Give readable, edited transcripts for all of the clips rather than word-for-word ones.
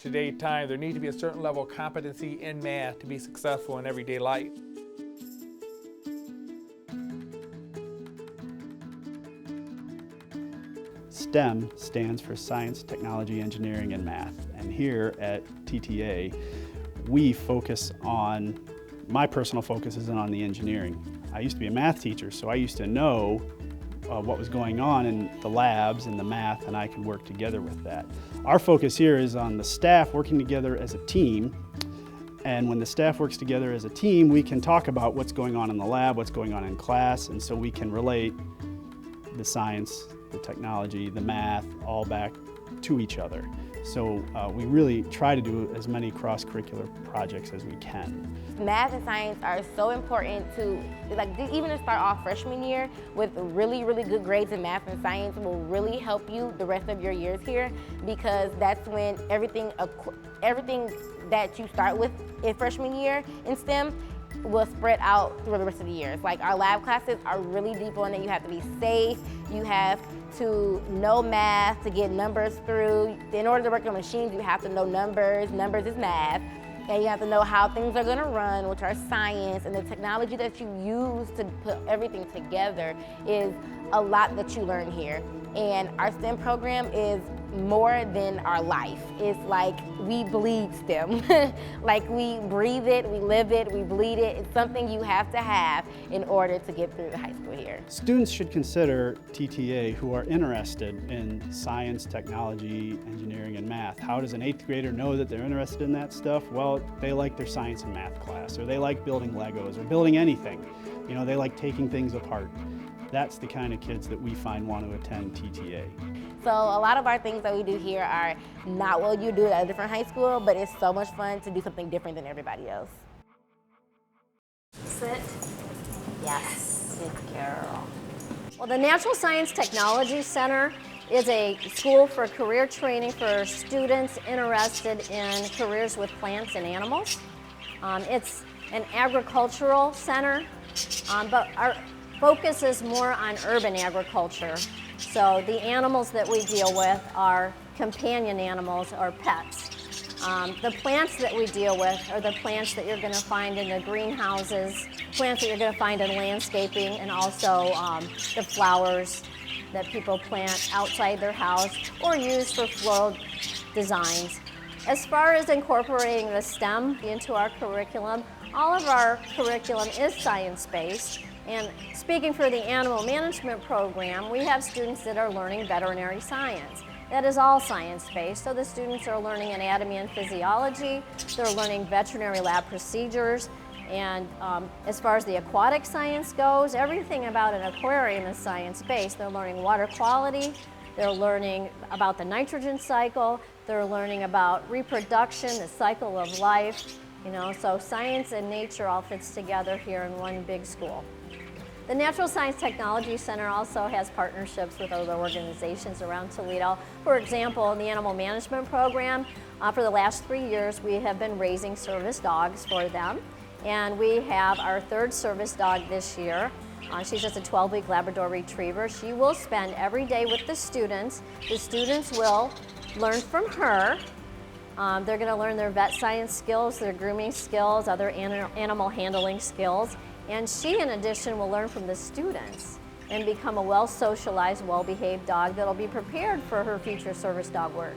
Today's time, there needs to be a certain level of competency in math to be successful in everyday life. STEM stands for Science, Technology, Engineering, and Math. And here at TTA, we focus on, my personal focus is on the engineering. I used to be a math teacher, so I used to know what was going on in the labs and the math, and I could work together with that. Our focus here is on the staff working together as a team, and when the staff works together as a team, we can talk about what's going on in the lab, what's going on in class, and so we can relate the science, the technology, the math, all back to each other. So we really try to do as many cross-curricular projects as we can. Math and science are so important to, even to start off freshman year with really, really good grades in math and science will really help you the rest of your years here, because that's when everything that you start with in freshman year in STEM will spread out through the rest of the years. Like, our lab classes are really deep on it. You have to be safe, you have to know math to get numbers through. In order to work on machines, you have to know numbers. Numbers is math. And you have to know how things are gonna run, which are science, and the technology that you use to put everything together is a lot that you learn here. And our STEM program is more than our life. It's like we bleed STEM. Like, we breathe it, we live it, we bleed it. It's something you have to have in order to get through the high school here. Students should consider TTA who are interested in science, technology, engineering, and math. How does an 8th grader know that they're interested in that stuff? Well, they like their science and math class, or they like building Legos, or building anything. You know, they like taking things apart. That's the kind of kids that we find want to attend TTA. So a lot of our things that we do here are not what you do at a different high school, but it's so much fun to do something different than everybody else. Sit. Yes, good girl. Well, the Natural Science Technology Center is a school for career training for students interested in careers with plants and animals. It's an agricultural center, but our focus is more on urban agriculture. So the animals that we deal with are companion animals or pets. The plants that we deal with are the plants that you're going to find in the greenhouses, plants that you're going to find in landscaping, and also the flowers that people plant outside their house or use for floral designs. As far as incorporating the STEM into our curriculum, all of our curriculum is science-based. And speaking for the animal management program, we have students that are learning veterinary science. That is all science-based, so the students are learning anatomy and physiology, they're learning veterinary lab procedures, and as far as the aquatic science goes, everything about an aquarium is science-based. They're learning water quality, they're learning about the nitrogen cycle, they're learning about reproduction, the cycle of life, you know, so science and nature all fits together here in one big school. The Natural Science Technology Center also has partnerships with other organizations around Toledo. For example, in the Animal Management Program, for the last 3 years, we have been raising service dogs for them. And we have our 3rd service dog this year. She's just a 12-week Labrador Retriever. She will spend every day with the students. The students will learn from her. They're going to learn their vet science skills, their grooming skills, other animal handling skills. And she, in addition, will learn from the students and become a well-socialized, well-behaved dog that'll be prepared for her future service dog work.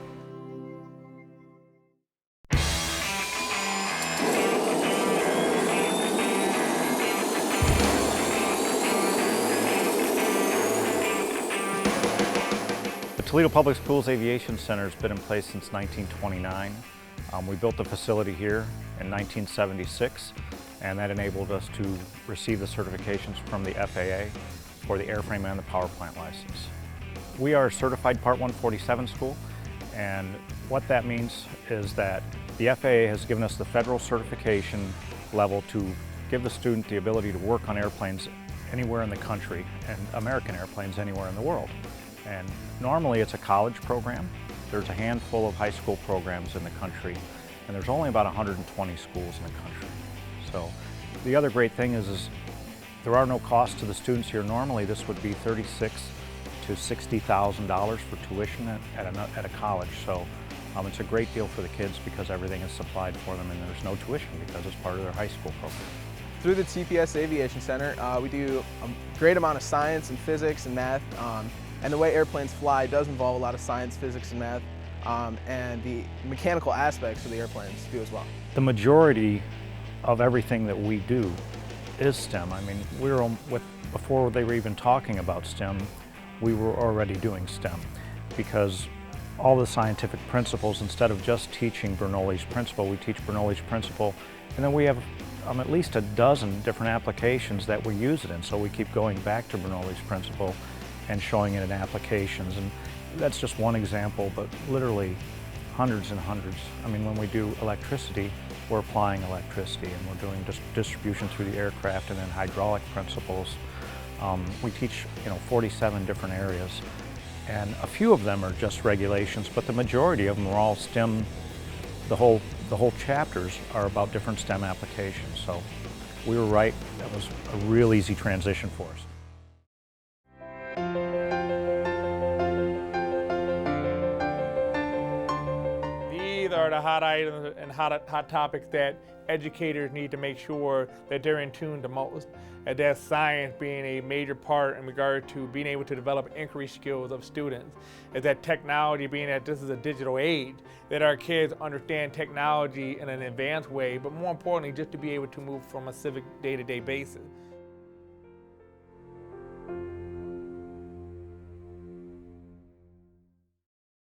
The Toledo Public Schools Aviation Center has been in place since 1929. We built the facility here in 1976. And that enabled us to receive the certifications from the FAA for the airframe and the power plant license. We are a certified Part 147 school, and what that means is that the FAA has given us the federal certification level to give the student the ability to work on airplanes anywhere in the country and American airplanes anywhere in the world. And normally it's a college program. There's a handful of high school programs in the country, and there's only about 120 schools in the country. So the other great thing is there are no costs to the students here. Normally this would be $36,000 to $60,000 for tuition at a college. So It's a great deal for the kids because everything is supplied for them and there's no tuition because it's part of their high school program. Through the TPS Aviation Center, we do a great amount of science and physics and math, and the way airplanes fly does involve a lot of science, physics, and math, and the mechanical aspects of the airplanes do as well. The majority of everything that we do is STEM. I mean, before they were even talking about STEM, we were already doing STEM because all the scientific principles, instead of just teaching Bernoulli's principle, we teach Bernoulli's principle, and then we have at least a dozen different applications that we use it in. So we keep going back to Bernoulli's principle and showing it in applications. And that's just one example, but literally hundreds and hundreds. I mean, when we do electricity, we're applying electricity and we're doing distribution through the aircraft and then hydraulic principles. We teach 47 different areas, and a few of them are just regulations, but the majority of them are all STEM. The whole chapters are about different STEM applications. So we were right, that was a real easy transition for us. These are the hot items and hot topics that educators need to make sure that they're in tune the most. And that's science being a major part in regard to being able to develop inquiry skills of students. Is that technology, being that this is a digital age, that our kids understand technology in an advanced way, but more importantly, just to be able to move from a civic day-to-day basis.